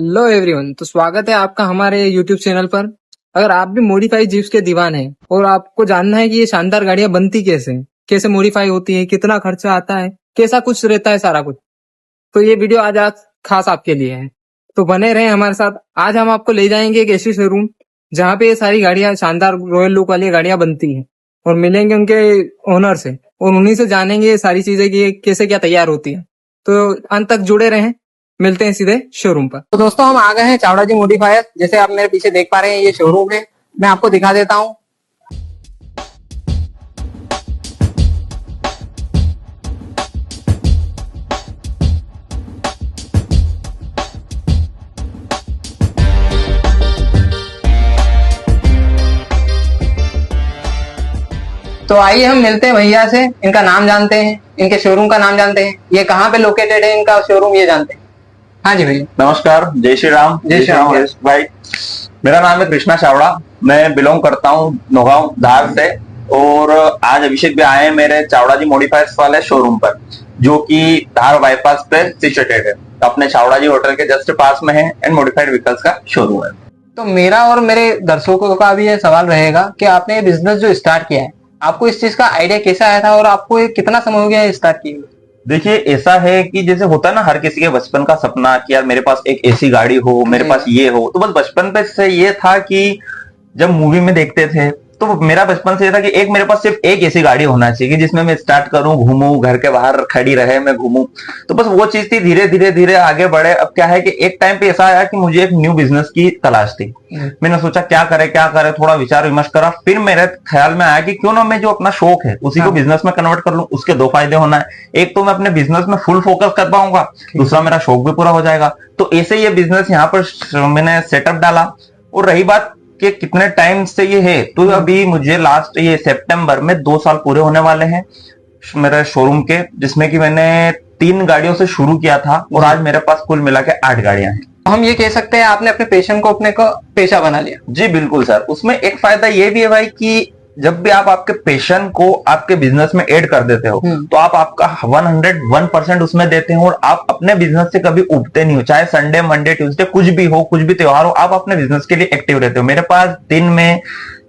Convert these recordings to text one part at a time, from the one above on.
Hello everyone, तो स्वागत है आपका हमारे यूट्यूब चैनल पर। अगर आप भी मॉडिफाइड जीप्स के दीवाने हैं और आपको जानना है कि ये शानदार गाड़ियां बनती कैसे मॉडिफाई होती है, कितना खर्चा आता है, कैसा कुछ रहता है सारा कुछ, तो ये वीडियो आज खास आपके लिए है। तो बने रहें हमारे साथ। आज हम आपको ले जाएंगे एक ऐसी शोरूम जहाँ पे ये सारी गाड़ियां, शानदार रॉयल लुक वाली गाड़ियां बनती हैं, और मिलेंगे उनके ओनर से और उन्हीं से जानेंगे ये सारी चीजें कि ये कैसे क्या तैयार होती है। तो अंत तक जुड़े रहें, मिलते हैं सीधे शोरूम पर। तो दोस्तों, हम आ गए हैं चावड़ा जी मॉडिफायर। जैसे आप मेरे पीछे देख पा रहे हैं, ये शोरूम है। मैं आपको दिखा देता हूँ। तो आइए हम मिलते हैं भैया से, इनका नाम जानते हैं, इनके शोरूम का नाम जानते हैं, ये कहाँ पे लोकेटेड है इनका शोरूम, ये जानते हैं। हाँ जी भैया, नमस्कार। जय श्री राम। जय श्री राम भाई। मेरा नाम है कृष्णा चावड़ा, मैं बिलोंग करता हूँ नौगांव धार से, और आज अभिषेक भी आए हैं मेरे चावड़ा जी मॉडिफायर्स वाले शोरूम पर, जो कि धार बाईपास पे सिचुएटेड है। अपने चावड़ा जी होटल के जस्ट पास में है एंड मॉडिफाइड व्हीकल्स का शोरूम है। तो मेरा और मेरे दर्शकों का भी ये सवाल रहेगा कि आपने ये बिजनेस जो स्टार्ट किया है, आपको इस चीज का आइडिया कैसे आया था और आपको ये कितना समय हो गया है स्टार्ट किए? देखिए, ऐसा है कि जैसे होता है ना, हर किसी के बचपन का सपना कि यार मेरे पास एक ऐसी गाड़ी हो, मेरे पास ये हो। तो बस बचपन पे से ये था कि जब मूवी में देखते थे तो मेरा बचपन से ये था कि एक मेरे पास सिर्फ एक ऐसी गाड़ी होना चाहिए कि जिसमें मैं स्टार्ट करूं, घूमूं, घर के बाहर खड़ी रहे, मैं घूमूं। तो बस वो चीज थी। धीरे धीरे धीरे आगे बढ़े। अब क्या है कि एक टाइम पे ऐसा आया कि मुझे एक न्यू बिजनेस की तलाश थी। मैंने सोचा क्या करे, थोड़ा विचार विमर्श करा। फिर मेरे ख्याल में आया कि क्यों ना मैं जो अपना शौक है उसी को बिजनेस में कन्वर्ट कर लूं। उसके दो फायदे होना है, एक तो मैं अपने बिजनेस में फुल फोकस कर पाऊंगा, दूसरा मेरा शौक भी पूरा हो जाएगा। तो ऐसे ये बिजनेस यहाँ पर मैंने सेटअप डाला। और रही बात कि कितने टाइम से ये है, तो अभी मुझे लास्ट ये सितंबर में 2 साल पूरे होने वाले हैं मेरे शोरूम के, जिसमें कि मैंने 3 गाड़ियों से शुरू किया था और आज मेरे पास कुल मिला के 8 गाड़ियां हैं। हम ये कह सकते हैं आपने अपने पैशन को अपने को पेशा बना लिया। जी बिल्कुल सर। उसमें एक फायदा ये भी है भाई कि जब भी आप आपके पैशन को आपके बिजनेस में ऐड कर देते हो तो आप आपका 101% उसमें देते हो, और आप अपने बिजनेस से कभी उबते नहीं हो। चाहे संडे, मंडे, ट्यूसडे कुछ भी हो, कुछ भी त्योहार हो, आप अपने बिजनेस के लिए एक्टिव रहते हो। मेरे पास दिन में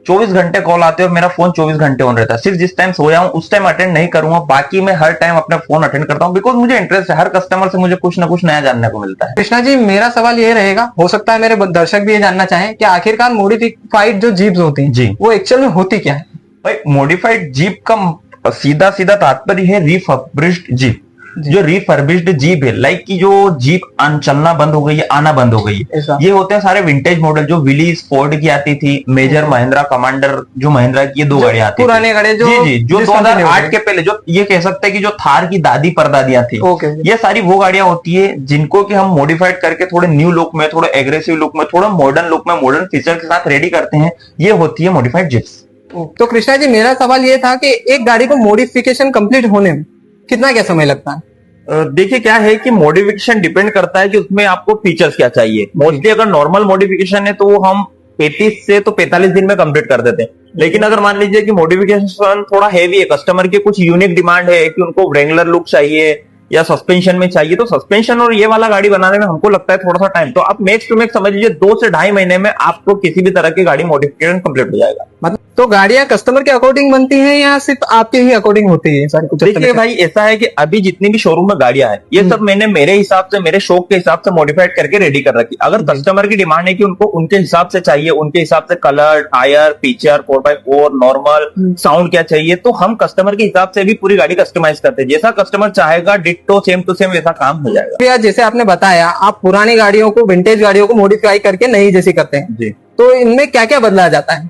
24 घंटे कॉल आते हो, मेरा फोन 24 घंटे ऑन रहता है। सिर्फ जिस टाइम सोया हूं उस टाइम अटेंड नहीं करूंगा, बाकी मैं हर टाइम अपने फोन अटेंड करता हूं, बिकॉज मुझे इंटरेस्ट है। हर कस्टमर से मुझे कुछ ना कुछ नया जानने को मिलता है। कृष्णा जी, मेरा सवाल ये रहेगा, हो सकता है मेरे दर्शक भी ये जानना चाहें कि आखिरकार मॉडिफाइड जो जीप्स होती हैं जी, वो एक्चुअल में होती क्या है? भाई, मॉडिफाइड जीप का सीधा सीधा तात्पर्य है रिफर्बिश्ड जीप। जो रिफर्बिश्ड जीप है, लाइक की जो जीप चलना बंद हो गई है, आना बंद हो गई है, ये होते हैं सारे विंटेज मॉडल। जो विलीज फोर्ड की आती थी, मेजर महिंद्रा कमांडर, जो महिंद्रा की 2 गाड़ियां आती थी, पुराने गाड़ी जो 2008 के पहले, जो ये कह सकते हैं कि जो थार की दादी परदादियां थी, ये सारी वो गाड़ियां होती है जिनको कि हम मॉडिफाइड करके थोड़े न्यू लुक में, थोड़े एग्रेसिव लुक में, थोड़ा मॉडर्न लुक में, मॉडर्न फीचर के साथ रेडी करते हैं। ये होती है मॉडिफाइड जीप्स। तो कृष्णा जी, मेरा सवाल ये था कि एक गाड़ी को मॉडिफिकेशन कंप्लीट होने में कितना क्या समय लगता है? देखिए, क्या है कि मॉडिफिकेशन डिपेंड करता है कि उसमें आपको फीचर्स क्या चाहिए। मोस्टली अगर नॉर्मल मॉडिफिकेशन है तो वो हम 35 से तो 45 दिन में कंप्लीट कर देते हैं। लेकिन अगर मान लीजिए कि मॉडिफिकेशन थोड़ा हैवी है, कस्टमर के कुछ यूनिक डिमांड है कि उनको रेगुलर लुक चाहिए या सस्पेंशन में चाहिए, तो सस्पेंशन और ये वाला गाड़ी बनाने में हमको लगता है थोड़ा सा टाइम। तो आप मैक्स टू मैक्स समझ लीजिए 2 से 2.5 महीने में आपको किसी भी तरह की गाड़ी मॉडिफिकेशन कंप्लीट हो जाएगा। मतलब तो गाड़ियां कस्टमर के अकॉर्डिंग बनती हैं या सिर्फ आपके ही अकॉर्डिंग होती है सारी कुछ? देखिए भाई, ऐसा है कि अभी जितनी भी शोरूम में गाड़ियां हैं, ये सब मैंने मेरे हिसाब से, मेरे शौक के हिसाब से मॉडिफाइड करके रेडी कर रखी। अगर कस्टमर की डिमांड है कि उनको उनके हिसाब से चाहिए, उनके हिसाब से colour, tyre, feature, 4x4, normal sound क्या चाहिए, तो हम कस्टमर के हिसाब से भी पूरी गाड़ी कस्टमाइज करते हैं। जैसा कस्टमर चाहेगा डिट्टो सेम टू सेम वैसा काम हो जाएगा। भैया, जैसे आपने बताया, आप पुरानी गाड़ियों को, विंटेज गाड़ियों को मॉडिफाई करके नई जैसी करते हैं जी, तो इनमें क्या क्या बदला जाता है?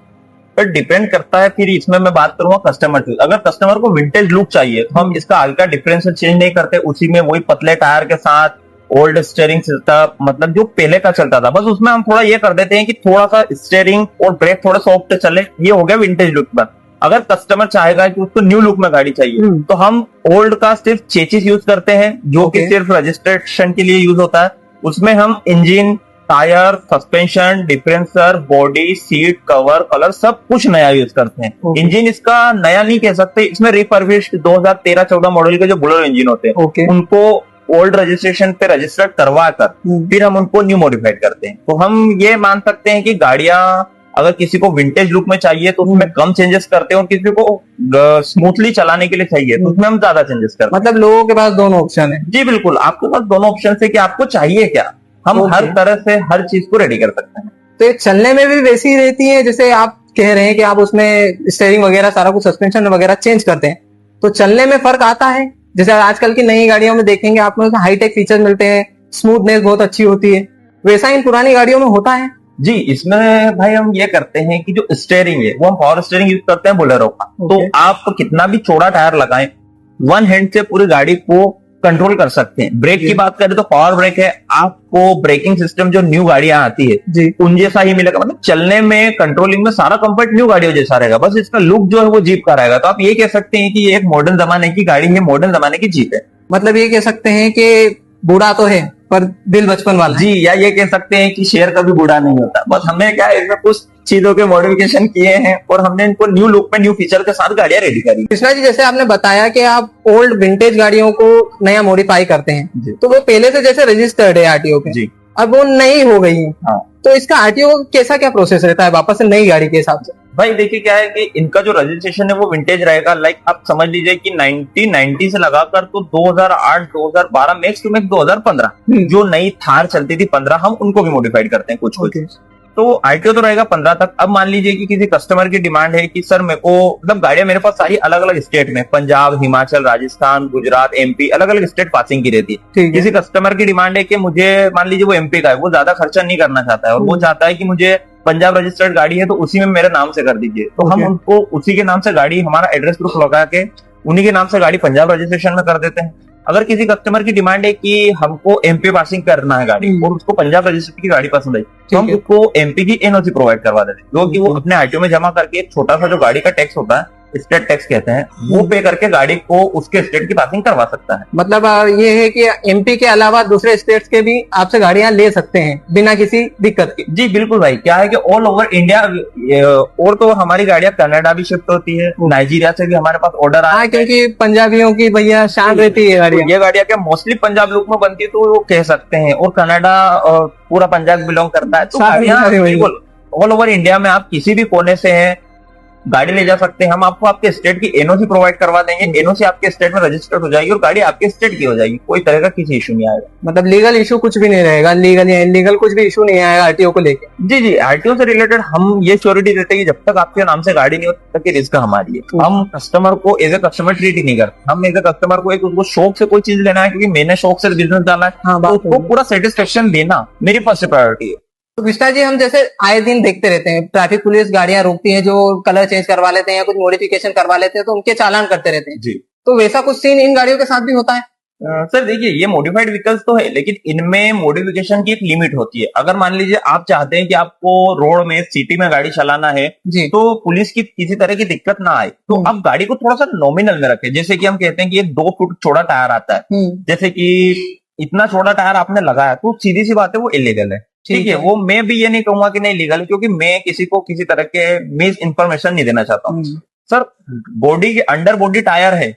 पर डिपेंड करता है। फिर इसमें मैं बात करूंगा कस्टमर की। अगर कस्टमर को विंटेज लुक चाहिए तो हम इसका हल्का डिफरेंस चेंज नहीं करते, उसी में वही पतले टायर के साथ ओल्ड स्टीयरिंग सिस्टम, मतलब जो पहले का चलता था, बस उसमें हम थोड़ा ये कर देते हैं कि थोड़ा सा स्टीयरिंग और ब्रेक थोड़ा सॉफ्ट चले। ये हो गया विंटेज लुक पर। अगर कस्टमर चाहेगा कि उसको न्यू लुक में गाड़ी चाहिए तो हम ओल्ड का सिर्फ चेसिस यूज करते हैं, जो कि सिर्फ रजिस्ट्रेशन के लिए यूज होता है। उसमें हम engine, tyre, suspension, differential, body, seat cover, colour सब कुछ नया यूज करते हैं। इंजन इसका नया नहीं कह सकते, इसमें रिफर्बिश्ड 2013-14 मॉडल के जो बुलेरो इंजन होते हैं उनको ओल्ड रजिस्ट्रेशन पे रजिस्टर्ड करवा कर फिर हम उनको न्यू मॉडिफाइड करते हैं। तो हम ये मान सकते हैं कि गाड़ियां अगर किसी को विंटेज लुक में चाहिए तो उसमें कम चेंजेस करते हैं, और किसी को स्मूथली चलाने के लिए चाहिए तो उसमें हम ज्यादा चेंजेस करते हैं। मतलब लोगों के पास दोनों ऑप्शन है। जी बिल्कुल, आपके पास दोनों ऑप्शन है कि आपको चाहिए क्या, हम हर तरह से हर चीज को रेडी कर सकते हैं। तो ये चलने में भी वैसी ही रहती है जैसे आप कह रहे हैं कि आप उसमें स्टीयरिंग वगैरह सारा कुछ सस्पेंशन वगैरह चेंज करते हैं, तो चलने में फर्क आता है? जैसे आजकल की नई गाड़ियों में देखेंगे आप लोग हाईटेक फीचर मिलते हैं, स्मूथनेस बहुत अच्छी होती है, वैसा इन पुरानी गाड़ियों में होता है? जी, इसमें भाई हम ये करते हैं कि जो स्टीयरिंग है वो हम पावर स्टीयरिंग यूज करते हैं बोलेरो का। तो आप कितना भी चौड़ा टायर लगाएं, वन हैंड से पूरी गाड़ी को कंट्रोल कर सकते हैं। ब्रेक की बात करें तो पावर ब्रेक है, आपको ब्रेकिंग सिस्टम जो न्यू गाड़ियां आती है जी उन जैसा ही मिलेगा। मतलब चलने में कंट्रोलिंग में सारा कंफर्ट न्यू गाड़ियों जैसा रहेगा, बस इसका लुक जो है वो जीप का रहेगा। तो आप ये कह सकते हैं कि ये एक मॉडर्न जमाने की गाड़ी है, मॉडर्न जमाने की जीप है। मतलब ये कह सकते हैं कि बूढ़ा तो है पर दिल बचपन वाला है। जी, या ये कह सकते हैं कि शेयर कभी बूढ़ा नहीं होता। बस हमें क्या है, इसमें कुछ चीजों के मॉडिफिकेशन किए हैं और हमने इनको न्यू लुक में न्यू फीचर के साथ गाड़ियां रेडी करी। कृष्णा जी, जैसे आपने बताया कि आप ओल्ड विंटेज गाड़ियों को नया मॉडिफाई करते हैं, तो वो पहले से जैसे रजिस्टर्ड है आरटीओ पे, जी अब वो नई हो गई है, हाँ। तो इसका आरटीओ कैसा क्या प्रोसेस रहता है वापस से नई गाड़ी के हिसाब से? भाई देखिए क्या है कि इनका जो रजिस्ट्रेशन है वो विंटेज रहेगा। लाइक आप समझ लीजिए कि 1990 से लगाकर तो 2008, 2012, मैक्स टू मैक्स 2015 जो नई थार चलती थी 15, हम उनको भी मॉडिफाइड करते हैं कुछ कुछ। तो आरटीओ तो रहेगा 15 तक। अब मान लीजिए कि किसी कस्टमर की डिमांड है कि सर मेरे को, मतलब गाड़ियां मेरे पास सारी अलग अलग स्टेट में, पंजाब, हिमाचल, राजस्थान, गुजरात, एमपी, अलग अलग स्टेट पासिंग की रहती है। किसी कस्टमर की डिमांड है कि मुझे, मान लीजिए वो एमपी का है, वो ज्यादा खर्चा नहीं करना चाहता है और वो चाहता है कि मुझे पंजाब रजिस्टर्ड गाड़ी है तो उसी में मेरे नाम से कर दीजिए। तो हम उनको उसी के नाम से गाड़ी, हमारा एड्रेस प्रूफ लगा के उन्हीं के नाम से गाड़ी पंजाब रजिस्ट्रेशन में कर देते हैं। अगर किसी कस्टमर की डिमांड है कि हमको एमपी पासिंग करना है गाड़ी और उसको पंजाब रजिस्ट्रेशन की गाड़ी पसंद आई, तो हम उसको एमपी की एनओसी प्रोवाइड करवा देते हैं, जो कि वो अपने आरटीओ में जमा करके एक छोटा सा जो गाड़ी का टैक्स होता है, स्टेट टैक्स कहते हैं, वो पे करके गाड़ी को उसके स्टेट की पासिंग करवा सकता है। मतलब ये है कि एमपी के अलावा दूसरे स्टेट्स के भी आपसे गाड़ियां ले सकते हैं बिना किसी दिक्कत के? जी बिल्कुल भाई, क्या है कि ऑल ओवर इंडिया, और तो हमारी गाड़ियां कनाडा भी शिफ्ट होती है, नाइजीरिया से भी हमारे पास ऑर्डर आया। क्योंकि पंजाबियों की भैया शान रहती है गाड़ियां। ये गाड़ियां क्या मोस्टली पंजाब लुक में बनती है तो वो कह सकते हैं, और कनाडा पूरा पंजाब बिलोंग करता है। तो गाड़ियां बिल्कुल ऑल ओवर इंडिया में आप किसी भी कोने से हैं गाड़ी ले जा सकते हैं। हम आपको आपके स्टेट की एनओसी प्रोवाइड करवा देंगे, एनओसी आपके स्टेट में रजिस्टर्ड हो जाएगी और गाड़ी आपके स्टेट की हो जाएगी, कोई तरह का किसी इशू नहीं आएगा। मतलब लीगल इशू कुछ भी नहीं रहेगा, लीगल या इलीगल कुछ भी इशू नहीं आएगा आरटीओ को लेके? जी जी, आरटीओ से रिलेटेड हम ये श्योरिटी देते हैं कि जब तक आपके नाम से गाड़ी नहीं होती तब तक की रिस्क हमारी है। हम कस्टमर को एज ए कस्टमर ट्रीट ही नहीं करते। हम एज ए कस्टमर को एक उसको शौक से कोई चीज लेना है, क्योंकि मैंने शौक से बिजनेस डाला है, तो उसको पूरा सेटिस्फेक्शन देना मेरी फर्स्ट प्रायोरिटी है। तो कृष्णा जी, हम जैसे आए दिन देखते रहते हैं ट्रैफिक पुलिस गाड़ियां रोकती है, जो कलर चेंज करवा लेते हैं या कुछ मॉडिफिकेशन करवा लेते हैं तो उनके चालान करते रहते हैं। जी, तो वैसा कुछ सीन इन गाड़ियों के साथ भी होता है? सर देखिए, ये मॉडिफाइड व्हीकल्स तो है, लेकिन इनमें मॉडिफिकेशन की एक लिमिट होती है। अगर मान लीजिए आप चाहते हैं कि आपको रोड में, सिटी में गाड़ी चलाना है तो पुलिस की किसी तरह की दिक्कत ना आए, तो आप गाड़ी को थोड़ा सा नॉमिनल में रखें। जैसे कि हम कहते हैं कि एक 2 फुट चौड़ा टायर आता है, जैसे कि इतना छोटा टायर आपने लगाया तो सीधी सी बात है वो इलीगल है। ठीक है, वो मैं भी ये नहीं कहूंगा कि नहीं लीगल है, क्योंकि मैं किसी को किसी तरह के मिस इन्फॉर्मेशन नहीं देना चाहता हूँ। सर बॉडी के अंडर बॉडी टायर है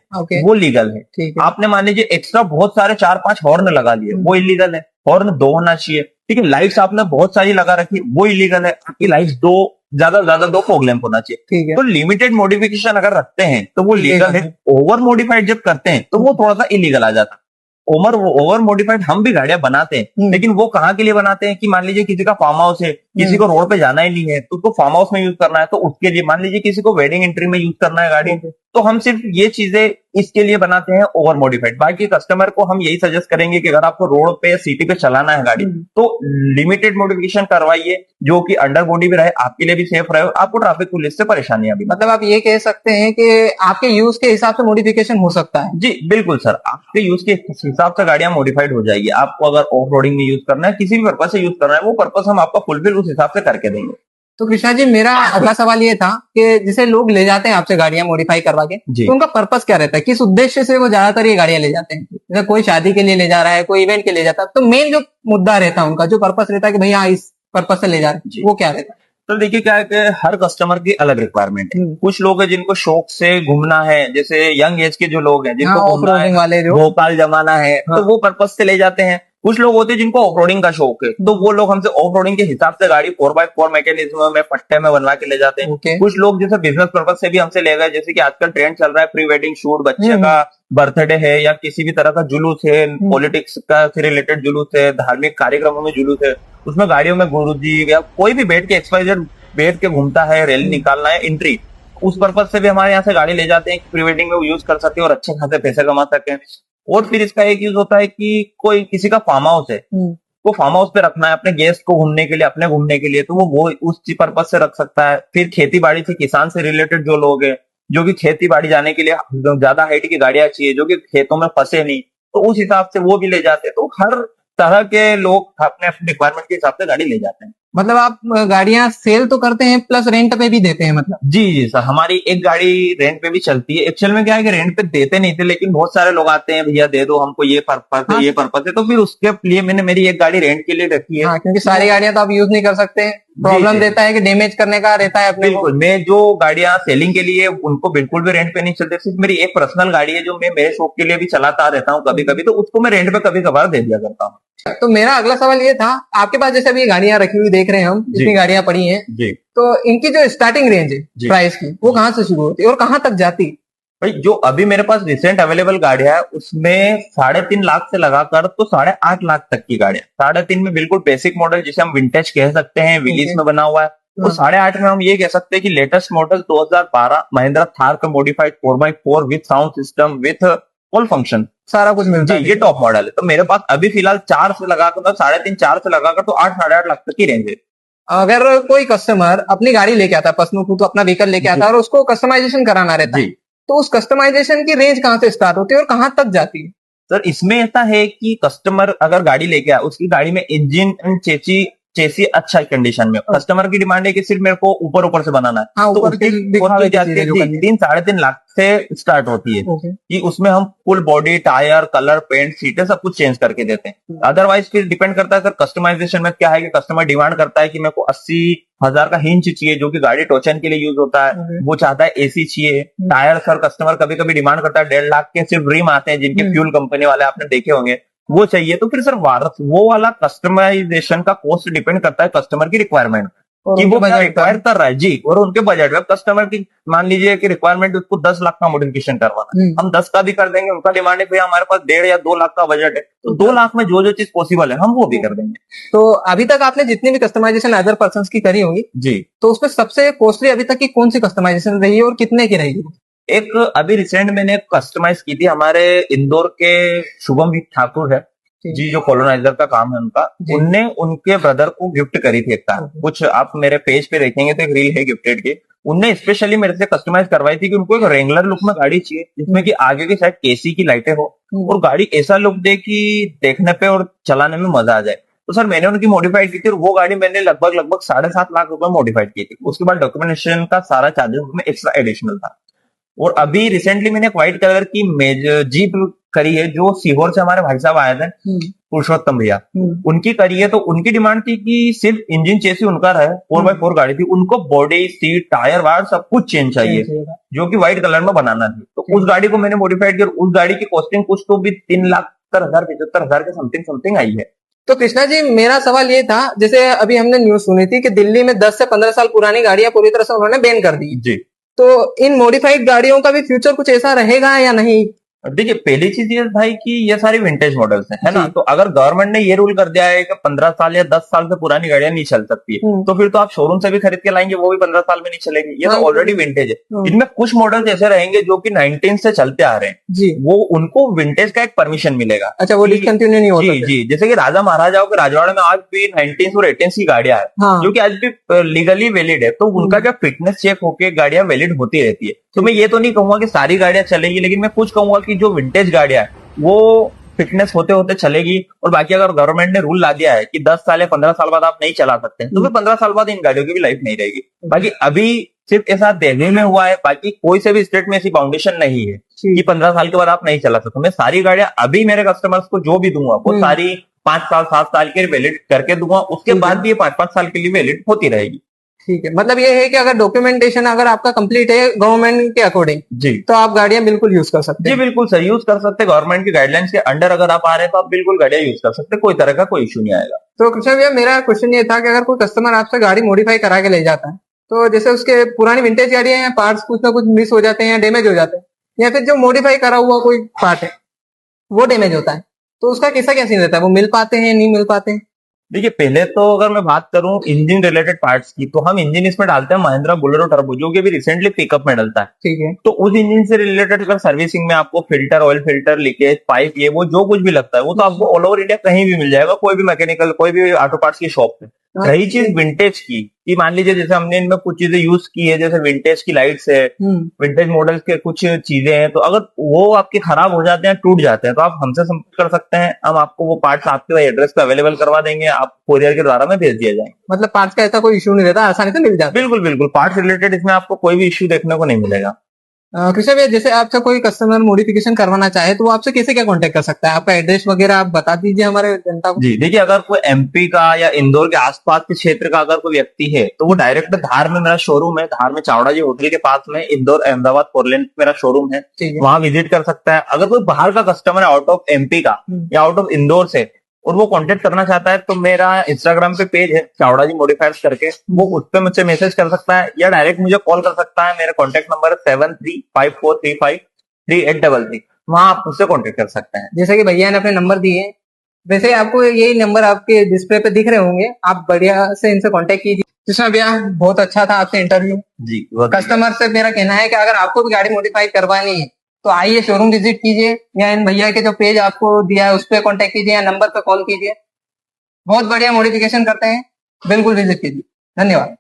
वो लीगल है। आपने मान लीजिए एक्स्ट्रा बहुत सारे 4-5 हॉर्न लगा लिए, वो इलीगल है। हॉर्न 2 होना चाहिए। ठीक है, लाइट्स आपने बहुत सारी लगा रखी, वो इलीगल है। आपकी लाइट्स 2, ज्यादा 2 फॉग लैंप होना चाहिए। तो लिमिटेड मॉडिफिकेशन अगर रखते हैं तो वो लीगल है। ओवर मॉडिफाइड जब करते हैं तो वो थोड़ा सा इलीगल आ जाता है। ओवर मॉडिफाइड हम भी गाड़ियां बनाते हैं, लेकिन वो कहाँ के लिए बनाते हैं कि मान लीजिए किसी का फार्म हाउस है, किसी को रोड पे जाना ही नहीं है तो उसको फार्म हाउस में यूज करना है, तो उसके लिए, मान लीजिए किसी को वेडिंग एंट्री में यूज करना है गाड़ी, तो हम सिर्फ ये चीजें इसके लिए बनाते हैं ओवर मॉडिफाइड। बाकी कस्टमर को हम यही सजेस्ट करेंगे कि अगर आपको रोड पे या सिटी पे चलाना है गाड़ी तो लिमिटेड मॉडिफिकेशन करवाइए, जो कि अंडर बॉडी भी रहे, आपके लिए भी सेफ रहे और आपको ट्रैफिक पुलिस से परेशानियां भी। मतलब आप ये कह सकते हैं कि आपके यूज के हिसाब से मॉडिफिकेशन हो सकता है? जी बिल्कुल सर, आपके यूज के हिसाब से गाड़ियां मॉडिफाइड हो जाएगी। आपको अगर ऑफ रोडिंग में यूज करना है, किसी भी पर्पज से यूज करना है, वो पर्पज हम आपका फुलफिल उस हिसाब से करके देंगे। तो कृष्णा जी, मेरा अगला सवाल ये था कि जैसे लोग ले जाते हैं आपसे गाड़ियां मॉडिफाई करवा के, तो उनका पर्पस क्या रहता है? किस उद्देश्य से वो ज्यादातर ये गाड़ियां ले जाते हैं? जैसे कोई शादी के लिए ले जा रहा है, कोई इवेंट के लिए जाता है, तो मेन जो मुद्दा रहता है उनका, जो पर्पस रहता है कि भैया इस पर्पस से ले जा रहे हैं, वो क्या रहता है? तो देखिए क्या है कि हर कस्टमर की अलग रिक्वायरमेंट है। कुछ लोग हैं जिनको शौक से घूमना है, जैसे यंग एज के जो लोग हैं जिनको हाँ, घूमना ऑफ-रोडिंग है, वाले जो भोपाल जमाना है, हाँ। तो वो पर्पज से ले जाते हैं। कुछ लोग होते हैं जिनको ऑफ रोडिंग का शौक है, तो वो लोग हमसे ऑफ रोडिंग के हिसाब से गाड़ी 4x4 मैकेनिज्म में पट्टे में बनवा के ले जाते हैं। ओके। कुछ लोग जैसे बिजनेस पर्पज से भी हमसे ले गए, जैसे कि आजकल ट्रेंड चल रहा है प्री वेडिंग शूट, बच्चे हम्म। का बर्थडे है या किसी भी तरह का जुलूस है, पॉलिटिक्स का से रिलेटेड जुलूस है, धार्मिक कार्यक्रमों में जुलूस है, उसमें गाड़ियों में गुरुजी या कोई भी बैठ के एक्सवाइजेड बैठ के घूमता है, रैली निकालना है, एंट्री, उस पर्पज से भी हमारे यहाँ से गाड़ी ले जाते हैं, प्री वेडिंग में यूज कर सके और अच्छे खासे पैसे कमा सके। और फिर इसका एक यूज होता है कि कोई किसी का फार्म हाउस है, वो फार्म हाउस पे रखना है अपने गेस्ट को घूमने के लिए, अपने घूमने के लिए, तो वो उस पर्पज से रख सकता है। फिर खेती बाड़ी से किसान से रिलेटेड जो लोग हैं, जो कि खेती बाड़ी जाने के लिए ज्यादा हाइट की गाड़ियां चाहिए, जो कि खेतों में फंसे नहीं, तो उस हिसाब से वो भी ले जाते हैं। तो हर तरह के लोग अपने अपने रिक्वायरमेंट के हिसाब से गाड़ी ले जाते हैं। मतलब आप गाड़ियां सेल तो करते हैं प्लस रेंट पे भी देते हैं मतलब? जी जी सर, हमारी एक गाड़ी रेंट पे भी चलती है। एक्चुअल में क्या है कि रेंट पे देते नहीं थे, लेकिन बहुत सारे लोग आते हैं, भैया दे दो हमको, ये पर्पज है, हाँ। ये पर्पज है, तो फिर उसके लिए मैंने मेरी एक गाड़ी रेंट के लिए रखी है। हाँ, क्योंकि सारी गाड़ियां तो आप यूज नहीं कर सकते, प्रॉब्लम जी। देता है कि डैमेज करने का रहता है अपने को। बिल्कुल, मैं जो गाड़ियां सेलिंग के लिए उनको बिल्कुल भी रेंट पे नहीं चलते, सिर्फ मेरी एक पर्सनल गाड़ी है जो मैं मेरे शौक के लिए भी चलाता रहता हूँ कभी कभी, तो उसको मैं रेंट पे कभी कभार दे दिया करता हूँ। तो मेरा अगला सवाल ये था, आपके पास जैसे अभी गाड़ियां रखी हुई देख रहे हैं हम, जी। इतनी गाड़ियां पड़ी हैं, जी तो इनकी जो स्टार्टिंग रेंज है जी। प्राइस की, वो कहाँ से शुरू होती है और कहाँ तक जाती है? भाई, जो अभी मेरे पास रिसेंट अवेलेबल गाड़ियां है उसमें 3.5 लाख से लगाकर तो 8.5 लाख तक की गाड़ियां। 3.5 में बिल्कुल बेसिक मॉडल जिसे हम विंटेज कह सकते हैं, विलीज ओके। में बना हुआ है। और 8.5 में हम ये कह सकते हैं कि लेटेस्ट मॉडल 2012 महिंद्रा थार का modified 4x4 with sound system with full function, सारा कुछ मिलता जी है? ये टॉप मॉडल है। तो मेरे पास अभी फिलहाल 4 से लगाकर, मतलब 3.5 4 से लगाकर तो 8 8.5 लाख तक की रेंज है। अगर कोई कस्टमर अपनी गाड़ी लेके आता है, पर्सनल खुद अपना व्हीकल लेके आता है और उसको कस्टमाइजेशन कराना रहता है, जी तो उस कस्टमाइजेशन की रेंज कहाँ से स्टार्ट होती है और कहाँ तक जाती है? सर, इसमें ऐसा है कि कस्टमर अगर गाड़ी लेके आए, उसकी गाड़ी में इंजन एंड चेसी अच्छा कंडीशन में, कस्टमर की डिमांड है कि सिर्फ मेरे को ऊपर ऊपर से बनाना है, हाँ, तो ऊपर उसकी की दिखावे की चीजें जो करनी है। 3 साढ़े 3 लाख से स्टार्ट होती है ओके। कि उसमें हम full body, tyre, colour, paint, सीटें सब कुछ चेंज करके देते हैं। अदरवाइज फिर डिपेंड करता है सर कस्टमाइजेशन में क्या है कि कस्टमर डिमांड करता है कि मेरे को 80,000 का हिंच चाहिए, जो कि गाड़ी टोचन के लिए यूज होता है, वो चाहता है एसी चाहिए। टायर सर कस्टमर कभी कभी डिमांड करता है 1.5 लाख के सिर्फ रिम आते हैं, जिनके फ्यूल कंपनी वाले आपने देखे होंगे, वो चाहिए। तो फिर सर वो वाला कस्टमाइजेशन का कॉस्ट डिपेंड करता है कस्टमर की रिक्वायरमेंट और कि उनके वो क्या बजट रिक्वायर कर रहा है जी, और उनके बजट में। कस्टमर की मान लीजिए कि रिक्वायरमेंट उसको 10 लाख का मॉडिफिकेशन करवाना है, हम 10 का भी कर देंगे। उनका डिमांड है भैया हमारे पास 1.5 या 2 लाख का बजट है, तो 2 लाख में जो जो चीज पॉसिबल है हम वो भी कर देंगे। तो अभी तक आपने जितनी भी कस्टमाइजेशन अदर पर्सन की करी होंगी, जी, तो उसमें सबसे कॉस्टली अभी तक की कौन सी कस्टमाइजेशन रही है और कितने की रहेगी? एक अभी रिसेंट मैंने कस्टमाइज की थी, हमारे इंदौर के शुभम ठाकुर है जी, जो कॉलोनाइजर का काम है उनका, उनने उनके ब्रदर को गिफ्ट करी थी एक कार। कुछ आप मेरे पेज पे देखेंगे तो एक रील है गिफ्टेड की, उनने स्पेशली मेरे से कस्टमाइज करवाई थी कि उनको एक रेंगुलर लुक में गाड़ी चाहिए, जिसमें कि आगे की साइड केसी की लाइटें हो और गाड़ी ऐसा लुक दे कि देखने पे और चलाने में मजा आ जाए। तो सर मैंने उनकी मॉडिफाइड की थी और वो गाड़ी मैंने लगभग 7.5 लाख रुपए मॉडिफाइड की थी। उसके बाद डॉक्यूमेंटेशन का सारा चार्जेस उसमें एक्स्ट्रा एडिशनल था। और अभी रिसेंटली मैंने एक व्हाइट कलर की जीप करी है, जो सीहोर से हमारे भाई साहब आए थे, पुरुषोत्तम भैया, उनकी करी है। तो उनकी डिमांड थी कि सिर्फ इंजन चेसी उनका रहे, 4x4 गाड़ी थी, उनको बॉडी, सीट, टायर वायर सब कुछ चेंज चाहिए, जो कि व्हाइट कलर में बनाना थी। तो उस गाड़ी को मैंने मॉडिफाइड किया। उस गाड़ी की कॉस्टिंग कुछ तो भी 3,70,000 75,000 के समथिंग आई है। तो कृष्णा जी, मेरा सवाल ये था, जैसे अभी हमने न्यूज सुनी थी कि दिल्ली में 10 से 15 साल पुरानी गाड़ियां पूरी तरह से उन्होंने बैन कर दी। जी, तो इन मॉडिफाइड गाड़ियों का भी फ्यूचर कुछ ऐसा रहेगा या नहीं? देखिए पहली चीज ये भाई कि ये सारी विंटेज मॉडल्स है ना, तो अगर गवर्नमेंट ने ये रूल कर दिया है कि 15 साल या 10 साल से पुरानी गाड़ियां नहीं चल सकती है, तो फिर तो आप शोरूम से भी खरीद के लाएंगे वो भी 15 साल में नहीं चलेगी। ये तो ऑलरेडी विंटेज है। इनमें कुछ मॉडल्स ऐसे रहेंगे जो कि 19 से चलते आ रहे हैं जी, वो उनको विंटेज का एक परमिशन मिलेगा। अच्छा, वो डिसकंटिन्यू नहीं होता? जी जी, जैसे कि राजा महाराजाओं के राजवाड़े में आज भी 19 और 18 की गाड़ियां है, जो कि आज भी लीगली वैलिड है, तो उनका जब फिटनेस चेक होके गाड़ियां वैलिड होती रहती है। तो मैं ये तो नहीं कहूंगा कि सारी गाड़ियां चलेगी, लेकिन मैं कुछ कहूंगा कि जो विंटेज गाड़ियां है वो फिटनेस होते होते चलेगी। और बाकी अगर गवर्नमेंट ने रूल ला दिया है कि 10 साल या 15 साल बाद आप नहीं चला सकते, तो फिर 15 साल बाद इन गाड़ियों की भी लाइफ नहीं रहेगी। बाकी अभी सिर्फ ऐसा दिल्ली में हुआ है, बाकी कोई से भी स्टेट में ऐसी फाउंडेशन नहीं है कि 15 साल के बाद आप नहीं चला सकते। मैं सारी गाड़ियां अभी मेरे कस्टमर्स को जो भी दूंगा वो सारी 5 साल 7 साल के वैलिड करके दूंगा, उसके बाद भी ये 5-5 साल के लिए वैलिड होती रहेगी। ठीक है, मतलब ये है कि अगर डॉक्यूमेंटेशन अगर आपका कंप्लीट है गवर्नमेंट के अकॉर्डिंग, जी तो आप गाड़ियां बिल्कुल यूज कर सकते जी हैं। बिल्कुल सही यूज कर सकते हैं। गवर्नमेंट की गाइडलाइंस के अंडर अगर आप आ रहे हैं तो आप बिल्कुल गाड़ियां यूज कर सकते हैं, कोई तरह का कोई इशू नहीं आएगा। तो कृष्णा भैया, मेरा क्वेश्चन ये था कि अगर कोई कस्टमर आपसे गाड़ी मॉडिफाई करा के ले जाता है, तो जैसे उसके पुरानी विंटेज गाड़ियां हैं, पार्ट्स कुछ ना कुछ मिस हो जाते हैं या डैमेज हो जाते हैं, या फिर जो मॉडिफाई करा हुआ कोई पार्ट है वो डैमेज होता है, तो उसका कैसा क्या सीन रहता है? वो मिल पाते हैं, नहीं मिल पाते हैं? देखिए, पहले तो अगर मैं बात करूं इंजन रिलेटेड पार्ट्स की, तो हम इंजन इसमें डालते हैं महिंद्रा बोलेरो टर्बो, जो कि अभी रिसेंटली पिकअप में डलता है। ठीक है। तो उस इंजन से रिलेटेड अगर सर्विसिंग में आपको filter, oil filter, leakage, pipe, ये वो जो कुछ भी लगता है वो तो आपको ऑल ओवर इंडिया कहीं भी मिल जाएगा, कोई भी मैकेनिकल, कोई भी ऑटो पार्ट्स की शॉप पे। रही चीज विंटेज की, कि मान लीजिए जैसे हमने इनमें कुछ चीजें यूज की है, जैसे विंटेज की लाइट्स है, विंटेज मॉडल्स के कुछ चीजें हैं, तो अगर वो आपके खराब हो जाते हैं, टूट जाते हैं, तो आप हमसे संपर्क कर सकते हैं। हम आपको वो पार्ट्स आपके एड्रेस पे अवेलेबल करवा देंगे, आप कोरियर के द्वारा में भेज दिया जाएंगे। मतलब पार्ट्स का ऐसा कोई इशू नहीं रहता, आसानी से मिल जाता है? बिल्कुल बिल्कुल, पार्ट्स रिलेटेड इसमें आपको कोई भी इश्यू देखने को नहीं मिलेगा। कृष्णा भैया, जैसे आपसे कोई कस्टमर मॉडिफिकेशन करवाना चाहे तो वो आपसे कैसे क्या कांटेक्ट कर सकता है? आपका एड्रेस वगैरह आप बता दीजिए हमारे जनता को। जी देखिए, अगर कोई एमपी का या इंदौर के आसपास के क्षेत्र का अगर कोई व्यक्ति है, तो वो डायरेक्ट धार में मेरा शोरूम है, धार में चावड़ा जी होटल के पास में, इंदौर अहमदाबाद फोर लेन मेरा शोरूम है, ठीक है। वहां विजिट कर सकता है। अगर कोई बाहर का कस्टमर है, आउट ऑफ एमपी का या आउट ऑफ इंदौर से, और वो कांटेक्ट करना चाहता है, तो मेरा इंस्टाग्राम पे पेज है चावड़ा जी मॉडिफायर्स करके, वो उस पर मुझसे मैसेज कर सकता है या डायरेक्ट मुझे कॉल कर सकता है। मेरा कॉन्टेक्ट नंबर है 7354353833। वहां आप मुझसे कॉन्टेक्ट कर सकते हैं। जैसे कि भैया ने अपने नंबर दिए, वैसे आपको यही नंबर आपके डिस्प्ले पे दिख रहे होंगे, आप बढ़िया से इनसे कांटेक्ट कीजिए। कृष्णा भैया, बहुत अच्छा था आपसे इंटरव्यू। जी, कस्टमर से मेरा कहना है कि अगर आपको भी गाड़ी मॉडिफाई करवानी है तो आइए शोरूम विजिट कीजिए, या इन भैया के जो पेज आपको दिया है उस पर कॉन्टेक्ट कीजिए या नंबर पर कॉल कीजिए। बहुत बढ़िया मॉडिफिकेशन करते हैं, बिल्कुल विजिट कीजिए। धन्यवाद।